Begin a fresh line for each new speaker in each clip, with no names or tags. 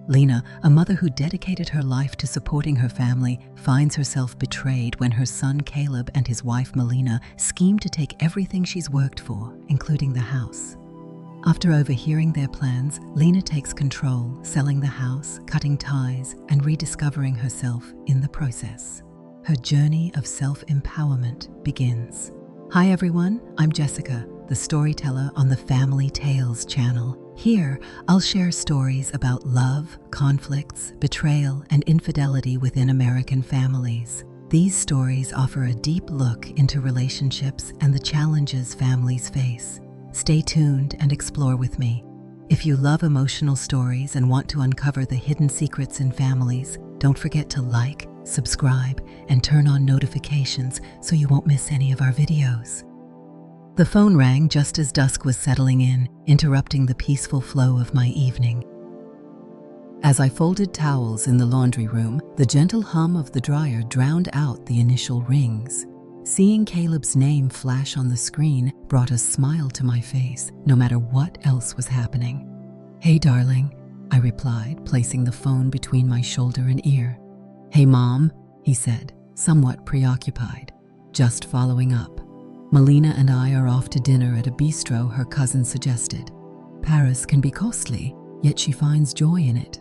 Lena, a mother who dedicated her life to supporting her family, finds herself betrayed when her son Caleb and his wife Melina scheme to take everything she's worked for, including the house. After overhearing their plans, Lena takes control, selling the house, cutting ties, and rediscovering herself in the process. Her journey of self-empowerment begins. Hi everyone, I'm Jessica, the storyteller on the Family Tales channel. Here, I'll share stories about love, conflicts, betrayal, and infidelity within American families. These stories offer a deep look into relationships and the challenges families face. Stay tuned and explore with me. If you love emotional stories and want to uncover the hidden secrets in families, don't forget to like, subscribe, and turn on notifications so you won't miss any of our videos. The phone rang just as dusk was settling in, interrupting the peaceful flow of my evening. As I folded towels in the laundry room, the gentle hum of the dryer drowned out the initial rings. Seeing Caleb's name flash on the screen brought a smile to my face, no matter what else was happening. "Hey, darling," I replied, placing the phone between my shoulder and ear. "Hey, Mom," he said, somewhat preoccupied. "Just following up. Melina and I are off to dinner at a bistro her cousin suggested. Paris can be costly, yet she finds joy in it."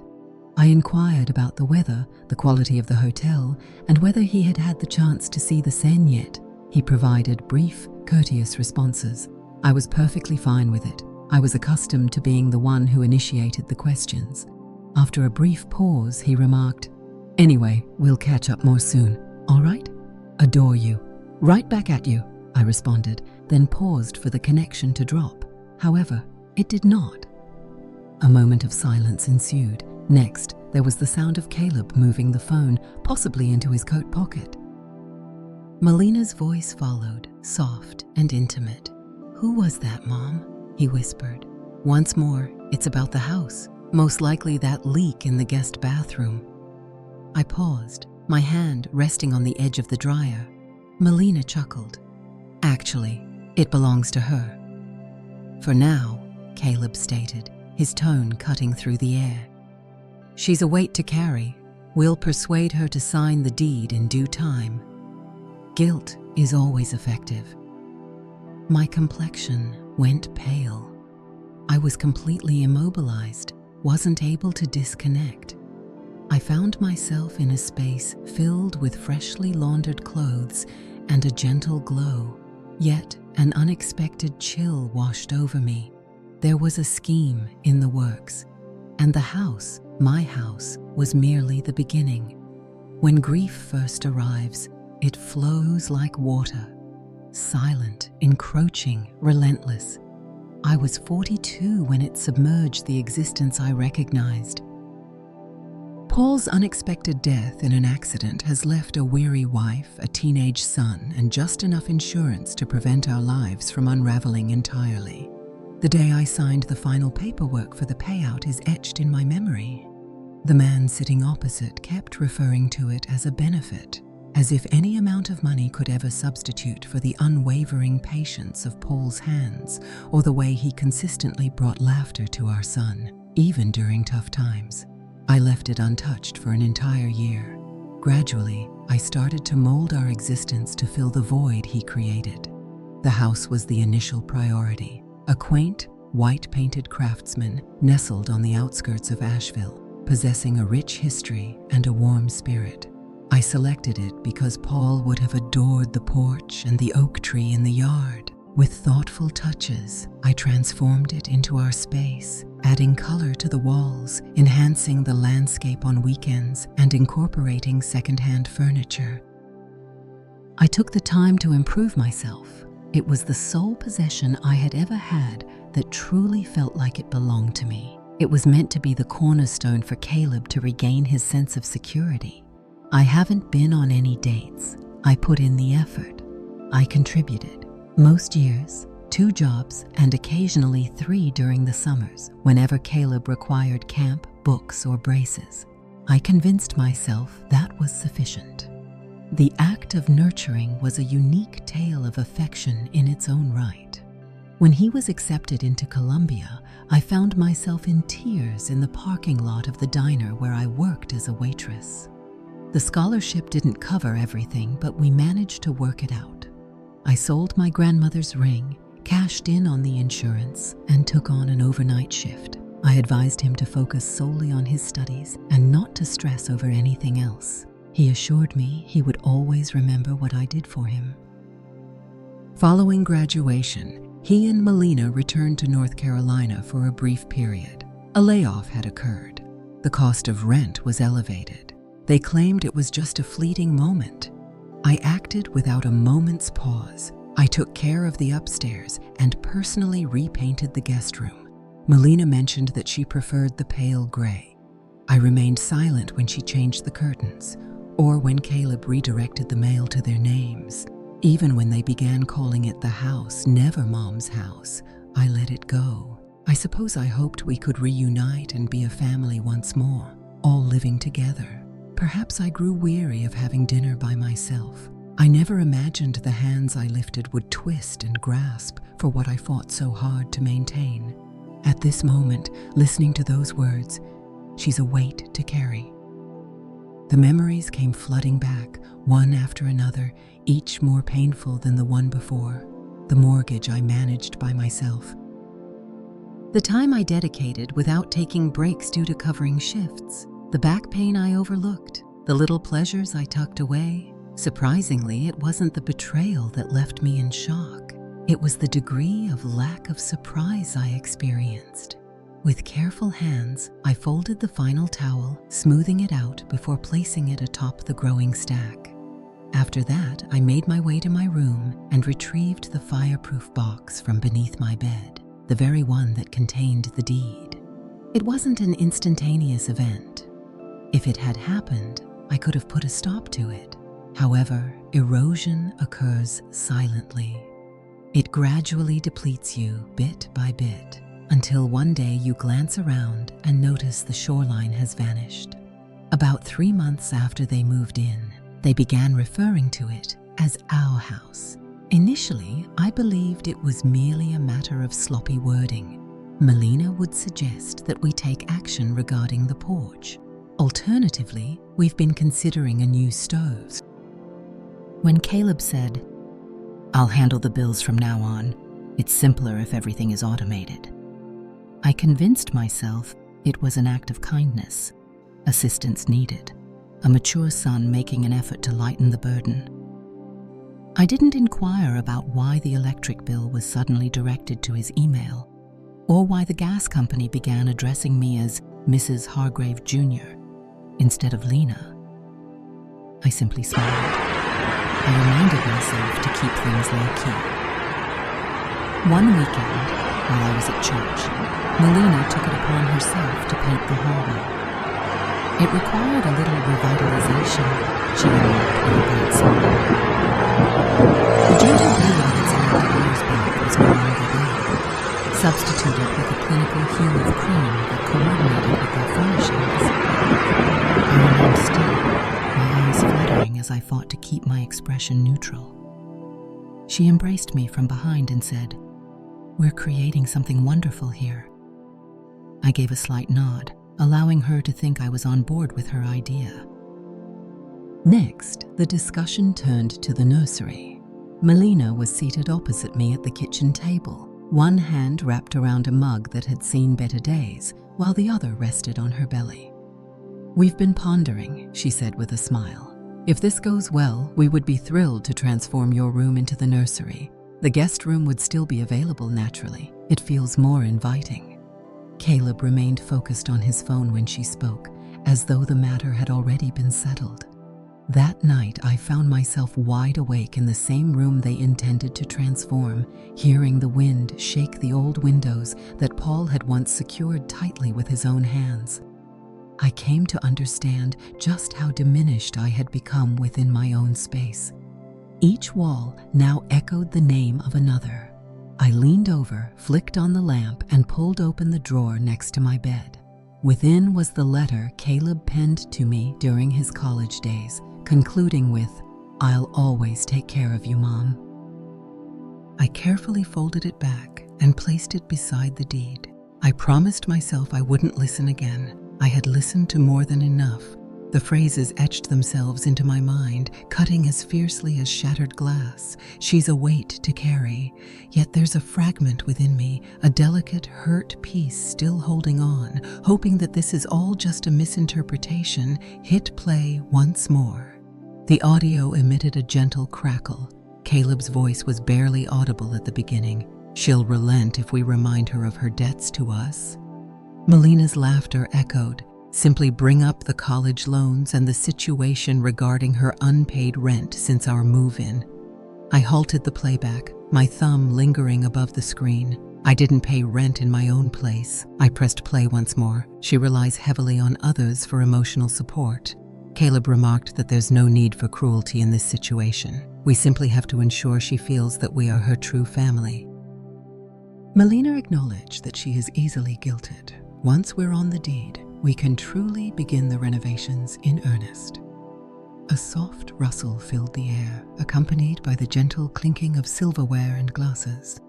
I inquired about the weather, the quality of the hotel, and whether he had had the chance to see the Seine yet. He provided brief, courteous responses. I was perfectly fine with it. I was accustomed to being the one who initiated the questions. After a brief pause, he remarked, "Anyway, we'll catch up more soon, all right? Adore you." "Right back at you," I responded, then paused for the connection to drop. However, it did not. A moment of silence ensued. Next, there was the sound of Caleb moving the phone, possibly into his coat pocket. Melina's voice followed, soft and intimate. "Who was that, Mom?" he whispered. "Once more, it's about the house, most likely that leak in the guest bathroom." I paused, my hand resting on the edge of the dryer. Melina chuckled. "Actually, it belongs to her." "For now," Caleb stated, his tone cutting through the air. "She's a weight to carry. We'll persuade her to sign the deed in due time. Guilt is always effective." My complexion went pale. I was completely immobilized, wasn't able to disconnect. I found myself in a space filled with freshly laundered clothes and a gentle glow. Yet an unexpected chill washed over me. There was a scheme in the works, and the house, my house, was merely the beginning. When grief first arrives, it flows like water, silent, encroaching, relentless. I was 42 when it submerged the existence I recognized. Paul's unexpected death in an accident has left a weary wife, a teenage son, and just enough insurance to prevent our lives from unraveling entirely. The day I signed the final paperwork for the payout is etched in my memory. The man sitting opposite kept referring to it as a benefit, as if any amount of money could ever substitute for the unwavering patience of Paul's hands or the way he consistently brought laughter to our son, even during tough times. I left it untouched for an entire year. Gradually, I started to mold our existence to fill the void he created. The house was the initial priority, a quaint, white-painted craftsman nestled on the outskirts of Asheville, possessing a rich history and a warm spirit. I selected it because Paul would have adored the porch and the oak tree in the yard. With thoughtful touches, I transformed it into our space, adding color to the walls, enhancing the landscape on weekends, and incorporating secondhand furniture. I took the time to improve myself. It was the sole possession I had ever had that truly felt like it belonged to me. It was meant to be the cornerstone for Caleb to regain his sense of security. I haven't been on any dates. I put in the effort. I contributed. Most years, 2 jobs and occasionally 3 during the summers, whenever Caleb required camp, books, or braces. I convinced myself that was sufficient. The act of nurturing was a unique tale of affection in its own right. When he was accepted into Columbia, I found myself in tears in the parking lot of the diner where I worked as a waitress. The scholarship didn't cover everything, but we managed to work it out. I sold my grandmother's ring, cashed in on the insurance, and took on an overnight shift. I advised him to focus solely on his studies and not to stress over anything else. He assured me he would always remember what I did for him. Following graduation, he and Melina returned to North Carolina for a brief period. A layoff had occurred. The cost of rent was elevated. They claimed it was just a fleeting moment. I acted without a moment's pause. I took care of the upstairs and personally repainted the guest room. Melina mentioned that she preferred the pale gray. I remained silent when she changed the curtains, or when Caleb redirected the mail to their names. Even when they began calling it the house, never Mom's house, I let it go. I suppose I hoped we could reunite and be a family once more, all living together. Perhaps I grew weary of having dinner by myself. I never imagined the hands I lifted would twist and grasp for what I fought so hard to maintain. At this moment, listening to those words, she's a weight to carry. The memories came flooding back, one after another, each more painful than the one before. The mortgage I managed by myself. The time I dedicated without taking breaks due to covering shifts. The back pain I overlooked. The little pleasures I tucked away. Surprisingly, it wasn't the betrayal that left me in shock. It was the degree of lack of surprise I experienced. With careful hands, I folded the final towel, smoothing it out before placing it atop the growing stack. After that, I made my way to my room and retrieved the fireproof box from beneath my bed, the very one that contained the deed. It wasn't an instantaneous event. If it had happened, I could have put a stop to it. However, erosion occurs silently. It gradually depletes you bit by bit, until one day you glance around and notice the shoreline has vanished. About 3 months after they moved in, they began referring to it as our house. Initially, I believed it was merely a matter of sloppy wording. Melina would suggest that we take action regarding the porch. Alternatively, we've been considering a new stove. When Caleb said, "I'll handle the bills from now on. It's simpler if everything is automated," I convinced myself it was an act of kindness, assistance needed, a mature son making an effort to lighten the burden. I didn't inquire about why the electric bill was suddenly directed to his email, or why the gas company began addressing me as Mrs. Hargrave Jr. instead of Lena. I simply smiled. I reminded myself to keep things low-key. One weekend, while I was at church, Melina took it upon herself to paint the hallway. It required a little revitalization, she remarked with a bright smile. The gentle blue on its elected rose back was no longer there, substituted with a clinical hue of cream that coordinated with their furnishings. I remained still, my eyes fluttering as I fought to keep my expression neutral. She embraced me from behind and said, "We're creating something wonderful here." I gave a slight nod, allowing her to think I was on board with her idea. Next, the discussion turned to the nursery. Melina was seated opposite me at the kitchen table, one hand wrapped around a mug that had seen better days, while the other rested on her belly. "We've been pondering," she said with a smile. "If this goes well, we would be thrilled to transform your room into the nursery. The guest room would still be available naturally. It feels more inviting." Caleb remained focused on his phone when she spoke, as though the matter had already been settled. That night, I found myself wide awake in the same room they intended to transform, hearing the wind shake the old windows that Paul had once secured tightly with his own hands. I came to understand just how diminished I had become within my own space. Each wall now echoed the name of another. I leaned over, flicked on the lamp, and pulled open the drawer next to my bed. Within was the letter Caleb penned to me during his college days, concluding with, "I'll always take care of you, Mom." I carefully folded it back and placed it beside the deed. I promised myself I wouldn't listen again. I had listened to more than enough. The phrases etched themselves into my mind, cutting as fiercely as shattered glass. She's a weight to carry, yet there's a fragment within me, a delicate, hurt piece still holding on, hoping that this is all just a misinterpretation. Hit play once more. The audio emitted a gentle crackle. Caleb's voice was barely audible at the beginning. She'll relent if we remind her of her debts to us. Melina's laughter echoed. Simply bring up the college loans and the situation regarding her unpaid rent since our move-in. I halted the playback, my thumb lingering above the screen. I didn't pay rent in my own place. I pressed play once more. She relies heavily on others for emotional support. Caleb remarked that there's no need for cruelty in this situation. We simply have to ensure she feels that we are her true family. Melina acknowledged that she is easily guilted. Once we're on the deed, we can truly begin the renovations in earnest. A soft rustle filled the air, accompanied by the gentle clinking of silverware and glasses.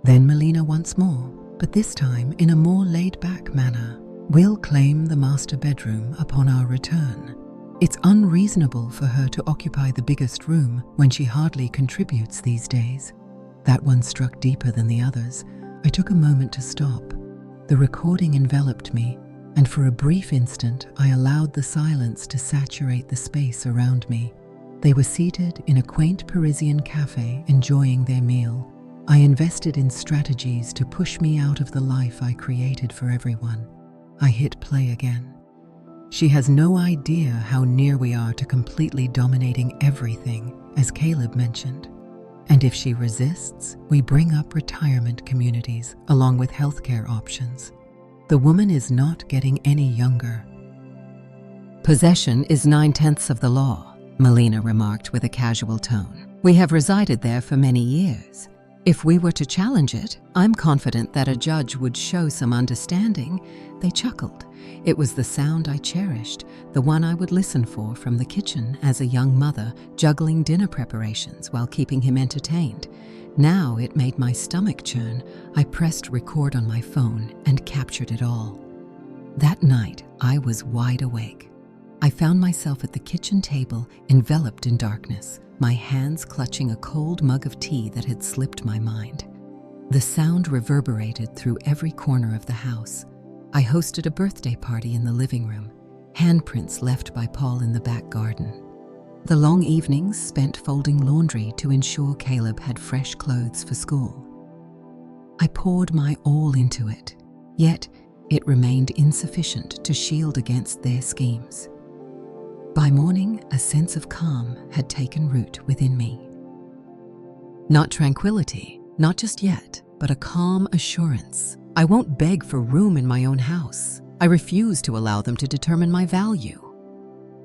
Then Melina once more, but this time in a more laid-back manner. We'll claim the master bedroom upon our return. It's unreasonable for her to occupy the biggest room when she hardly contributes these days. That one struck deeper than the others. I took a moment to stop. The recording enveloped me, and for a brief instant I allowed the silence to saturate the space around me. They were seated in a quaint Parisian cafe enjoying their meal. I invested in strategies to push me out of the life I created for everyone. I hit play again. She has no idea how near we are to completely dominating everything, as Caleb mentioned. And if she resists, we bring up retirement communities along with healthcare options. The woman is not getting any younger.
Possession is 9/10 of the law, Melina remarked with a casual tone. We have resided there for many years. If we were to challenge it, I'm confident that a judge would show some understanding. They chuckled. It was the sound I cherished, the one I would listen for from the kitchen as a young mother, juggling dinner preparations while keeping him entertained. Now it made my stomach churn. I pressed record on my phone and captured it all. That night, I was wide awake. I found myself at the kitchen table, enveloped in darkness, my hands clutching a cold mug of tea that had slipped my mind. The sound reverberated through every corner of the house. I hosted a birthday party in the living room, handprints left by Paul in the back garden. The long evenings spent folding laundry to ensure Caleb had fresh clothes for school. I poured my all into it, yet it remained insufficient to shield against their schemes. By morning, a sense of calm had taken root within me. Not tranquility, not just yet, but a calm assurance. I won't beg for room in my own house. I refuse to allow them to determine my value.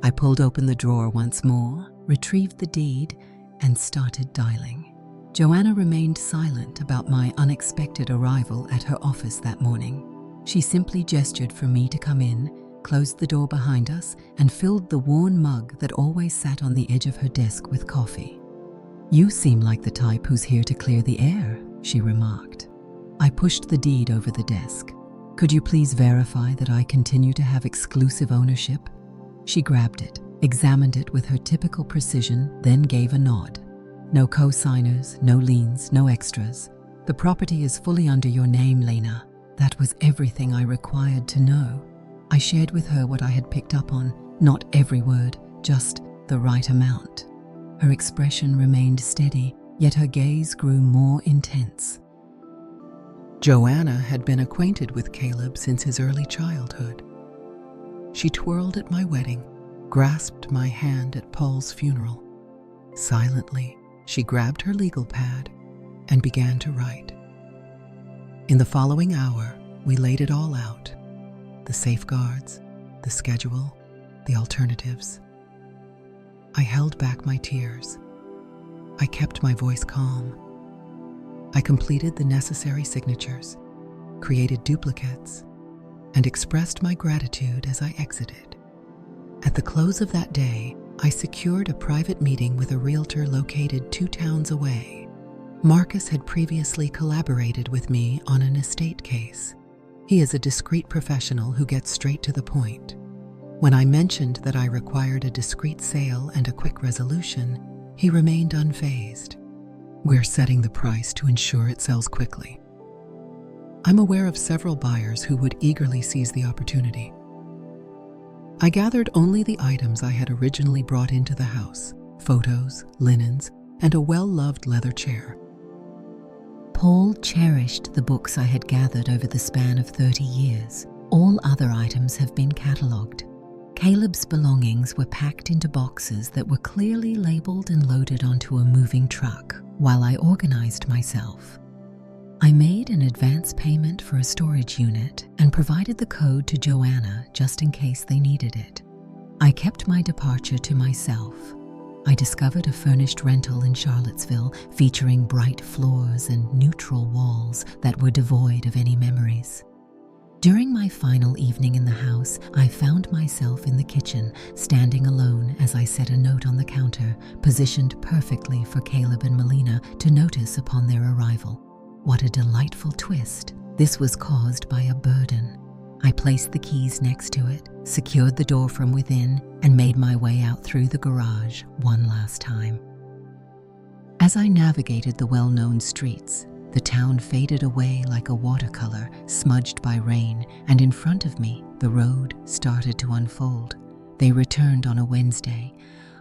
I pulled open the drawer once more, retrieved the deed, and started dialing. Joanna remained silent about my unexpected arrival at her office that morning. She simply gestured for me to come in, closed the door behind us, and filled the worn mug that always sat on the edge of her desk with coffee. "You seem like the type who's here to clear the air," she remarked. I pushed the deed over the desk. "Could you please verify that I continue to have exclusive ownership?" She grabbed it, examined it with her typical precision, then gave a nod. "No co-signers, no liens, no extras. The property is fully under your name, Lena." That was everything I required to know. I shared with her what I had picked up on, not every word, just the right amount. Her expression remained steady, yet her gaze grew more intense. Joanna had been acquainted with Caleb since his early childhood. She twirled at my wedding, grasped my hand at Paul's funeral. Silently, she grabbed her legal pad and began to write. In the following hour, we laid it all out. The safeguards, the schedule, the alternatives. I held back my tears. I kept my voice calm. I completed the necessary signatures, created duplicates, and expressed my gratitude as I exited. At the close of that day, I secured a private meeting with a realtor located 2 towns away.
Marcus had previously collaborated with me on an estate case. He is a discreet professional who gets straight to the point. When I mentioned that I required a discreet sale and a quick resolution, he remained unfazed. We're setting the price to ensure it sells quickly. I'm aware of several buyers who would eagerly seize the opportunity. I gathered only the items I had originally brought into the house: photos, linens, and a well-loved leather chair.
Paul cherished the books I had gathered over the span of 30 years. All other items have been catalogued. Caleb's belongings were packed into boxes that were clearly labeled and loaded onto a moving truck while I organized myself. I made an advance payment for a storage unit and provided the code to Joanna just in case they needed it. I kept my departure to myself. I discovered a furnished rental in Charlottesville featuring bright floors and neutral walls that were devoid of any memories. During my final evening in the house, I found myself in the kitchen, standing alone as I set a note on the counter, positioned perfectly for Caleb and Melina to notice upon their arrival. What a delightful twist. This was caused by a burden. I placed the keys next to it, secured the door from within, and made my way out through the garage one last time. As I navigated the well-known streets, the town faded away like a watercolor smudged by rain, and in front of me, the road started to unfold. They returned on a Wednesday.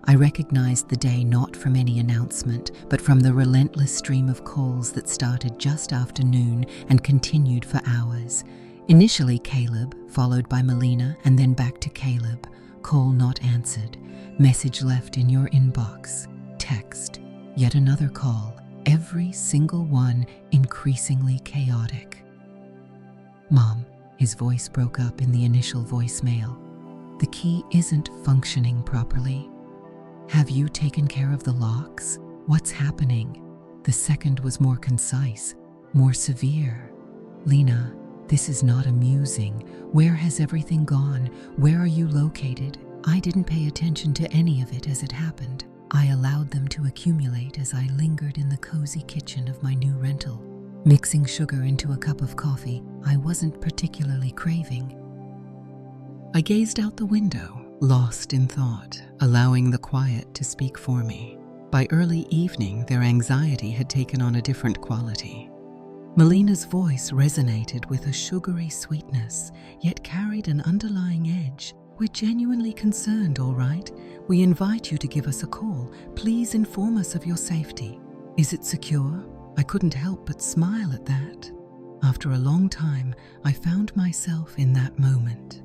I recognized the day not from any announcement, but from the relentless stream of calls that started just after noon and continued for hours. Initially Caleb, followed by Melina, and then back to Caleb. Call not answered. Message left in your inbox. Text. Yet another call. Every single one increasingly chaotic. Mom, his voice broke up in the initial voicemail. The key isn't functioning properly. Have you taken care of the locks? What's happening? The second was more concise, more severe. Lena, this is not amusing. Where has everything gone? Where are you located? I didn't pay attention to any of it as it happened. I allowed them to accumulate as I lingered in the cozy kitchen of my new rental. Mixing sugar into a cup of coffee I wasn't particularly craving. I gazed out the window, lost in thought, allowing the quiet to speak for me. By early evening, their anxiety had taken on a different quality. Melina's voice resonated with a sugary sweetness, yet carried an underlying edge. We're genuinely concerned, all right? We invite you to give us a call. Please inform us of your safety. Is it secure? I couldn't help but smile at that. After a long time, I found myself in that moment.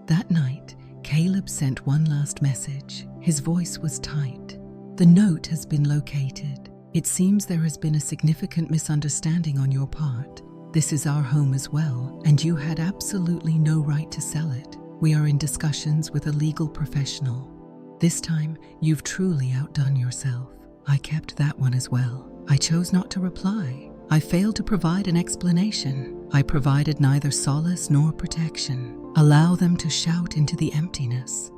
That night, Caleb sent one last message. His voice was tight. The note has been located. It seems there has been a significant misunderstanding on your part. This is our home as well, and you had absolutely no right to sell it. We are in discussions with a legal professional. This time, you've truly outdone yourself. I kept that one as well. I chose not to reply. I failed to provide an explanation. I provided neither solace nor protection. Allow them to shout into the emptiness.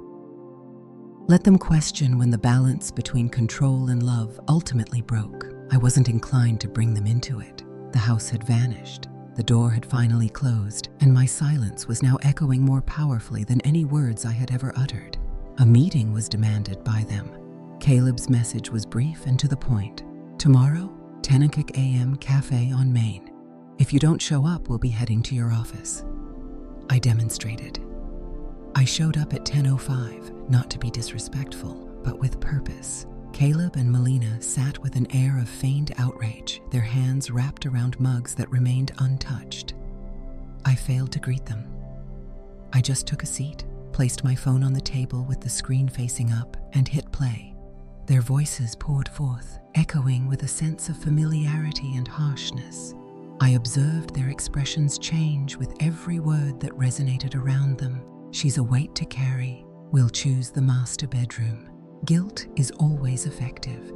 Let them question when the balance between control and love ultimately broke. I wasn't inclined to bring them into it. The house had vanished. The door had finally closed, and my silence was now echoing more powerfully than any words I had ever uttered. A meeting was demanded by them. Caleb's message was brief and to the point. Tomorrow, 10 a.m. Cafe on Main. If you don't show up, we'll be heading to your office. I demonstrated. I showed up at 10:05, not to be disrespectful, but with purpose. Caleb and Melina sat with an air of feigned outrage, their hands wrapped around mugs that remained untouched. I failed to greet them. I just took a seat, placed my phone on the table with the screen facing up, and hit play. Their voices poured forth, echoing with a sense of familiarity and harshness. I observed their expressions change with every word that resonated around them. She's a weight to carry. We'll choose the master bedroom. Guilt is always effective.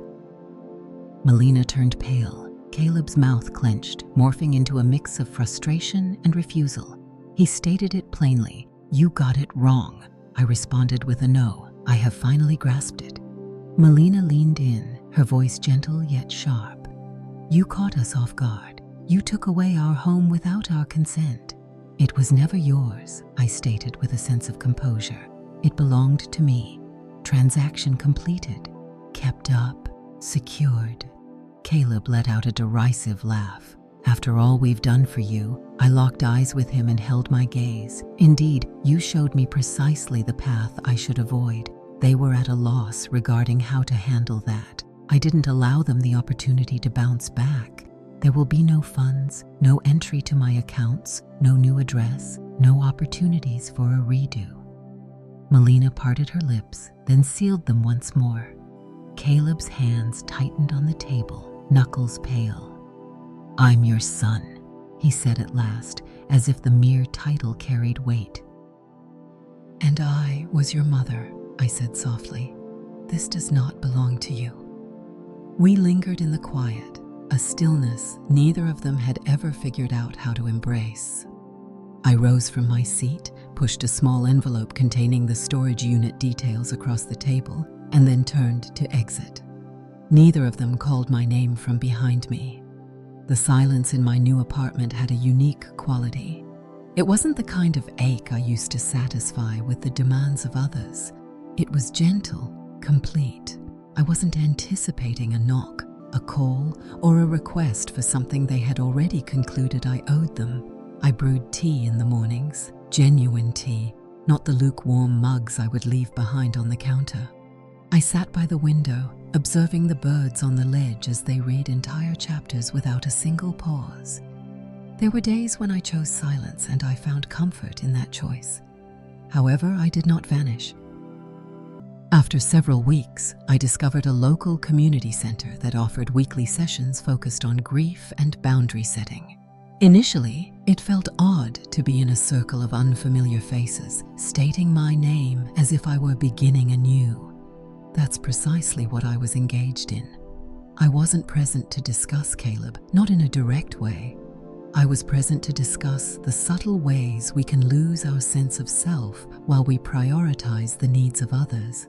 Melina turned pale. Caleb's mouth clenched, morphing into a mix of frustration and refusal. He stated it plainly. You got it wrong. I responded with a no. I have finally grasped it. Melina leaned in,
her voice gentle yet sharp. "You caught us off guard. You took away our home without our consent." "It was never yours," I stated with a sense of composure. "It belonged to me. Transaction completed. Kept up. Secured." Caleb let out a derisive laugh. "After all we've done for you," I locked eyes with him and held my gaze. "Indeed, you showed me precisely the path I should avoid." They were at a loss regarding how to handle that. I didn't allow them the opportunity to bounce back. There will be no funds, no entry to my accounts, no new address, no opportunities for a redo. Melina parted her lips, then sealed them once more. Caleb's hands tightened on the table, knuckles pale. "I'm your son," he said at last, as if the mere title carried weight. "And I was your mother," I said softly. "This does not belong to you." We lingered in the quiet, a stillness neither of them had ever figured out how to embrace. I rose from my seat, pushed a small envelope containing the storage unit details across the table, and then turned to exit. Neither of them called my name from behind me. The silence in my new apartment had a unique quality. It wasn't the kind of ache I used to satisfy with the demands of others. It was gentle, complete. I wasn't anticipating a knock, a call, or a request for something they had already concluded I owed them. I brewed tea in the mornings, genuine tea, not the lukewarm mugs I would leave behind on the counter. I sat by the window, observing the birds on the ledge as they read entire chapters without a single pause. There were days when I chose silence, and I found comfort in that choice. However, I did not vanish. After several weeks, I discovered a local community center that offered weekly sessions focused on grief and boundary setting. Initially, it felt odd to be in a circle of unfamiliar faces, stating my name as if I were beginning anew. That's precisely what I was engaged in. I wasn't present to discuss Caleb, not in a direct way. I was present to discuss the subtle ways we can lose our sense of self while we prioritize the needs of others.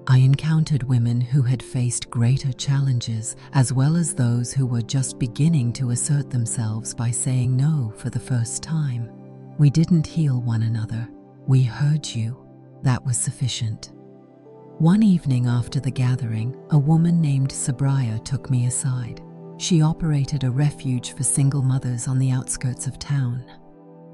I encountered women who had faced greater challenges, as well as those who were just beginning to assert themselves by saying no for the first time. We didn't heal one another. We heard you. That was sufficient. One evening after the gathering, a woman named Sabria took me aside. She operated a refuge for single mothers on the outskirts of town.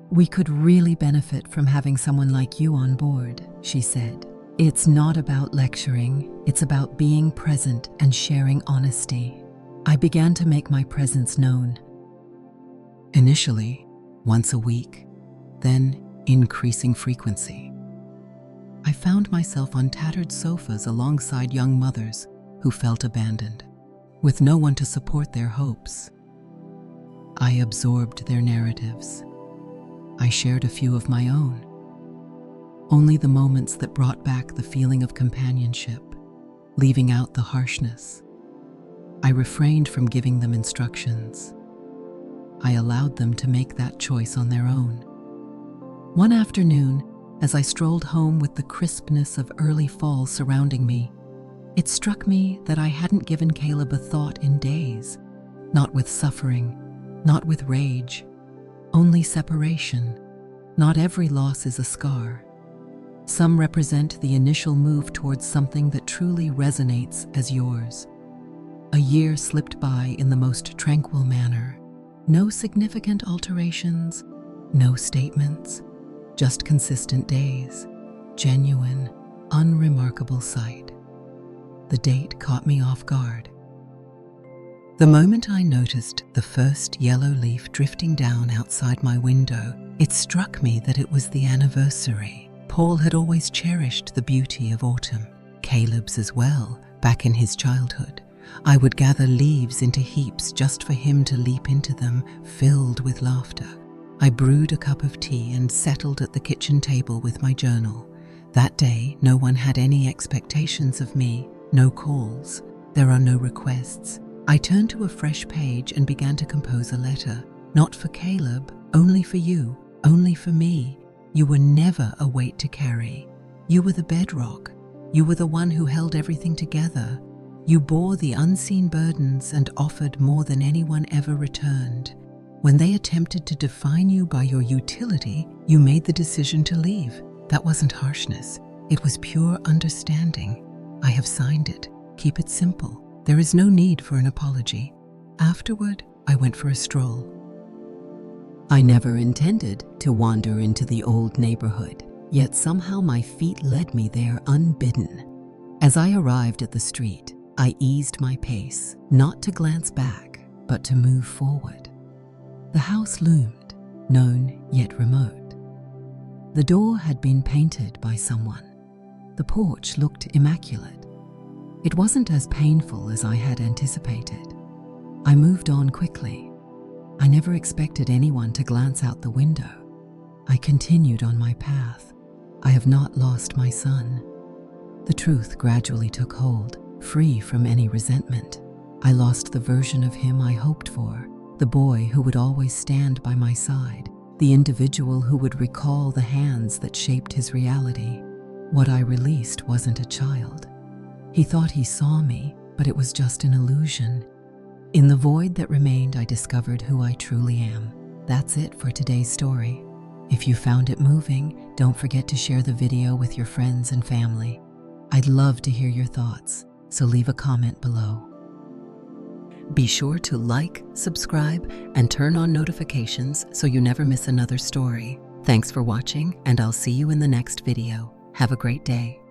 "We could really benefit from having someone like you on board," she said. "It's not about lecturing, it's about being present and sharing honesty." I began to make my presence known. Initially, once a week, then increasing frequency. I found myself on tattered sofas alongside young mothers who felt abandoned, with no one to support their hopes. I absorbed their narratives. I shared a few of my own. Only the moments that brought back the feeling of companionship, leaving out the harshness. I refrained from giving them instructions. I allowed them to make that choice on their own. One afternoon, as I strolled home with the crispness of early fall surrounding me, it struck me that I hadn't given Caleb a thought in days. Not with suffering, not with rage, only separation. Not every loss is a scar. Some represent the initial move towards something that truly resonates as yours. A year slipped by in the most tranquil manner. No significant alterations, no statements, just consistent days. Genuine, unremarkable sight. The date caught me off guard. The moment I noticed the first yellow leaf drifting down outside my window, it struck me that it was the anniversary. Paul had always cherished the beauty of autumn, Caleb's as well, back in his childhood. I would gather leaves into heaps just for him to leap into them, filled with laughter. I brewed a cup of tea and settled at the kitchen table with my journal. That day, no one had any expectations of me, no calls. There are no requests. I turned to a fresh page and began to compose a letter. Not for Caleb, only for you, only for me. You were never a weight to carry. You were the bedrock. You were the one who held everything together. You bore the unseen burdens and offered more than anyone ever returned. When they attempted to define you by your utility, you made the decision to leave. That wasn't harshness. It was pure understanding. I have signed it. Keep it simple. There is no need for an apology. Afterward, I went for a stroll. I never intended to wander into the old neighborhood, yet somehow my feet led me there unbidden. As I arrived at the street, I eased my pace, not to glance back, but to move forward. The house loomed, known yet remote. The door had been painted by someone. The porch looked immaculate. It wasn't as painful as I had anticipated. I moved on quickly. I never expected anyone to glance out the window. I continued on my path. I have not lost my son. The truth gradually took hold, free from any resentment. I lost the version of him I hoped for, the boy who would always stand by my side, the individual who would recall the hands that shaped his reality. What I released wasn't a child. He thought he saw me, but it was just an illusion. In the void that remained, I discovered who I truly am. That's it for today's story. If you found it moving, don't forget to share the video with your friends and family. I'd love to hear your thoughts, so leave a comment below. Be sure to like, subscribe, and turn on notifications so you never miss another story. Thanks for watching, and I'll see you in the next video. Have a great day.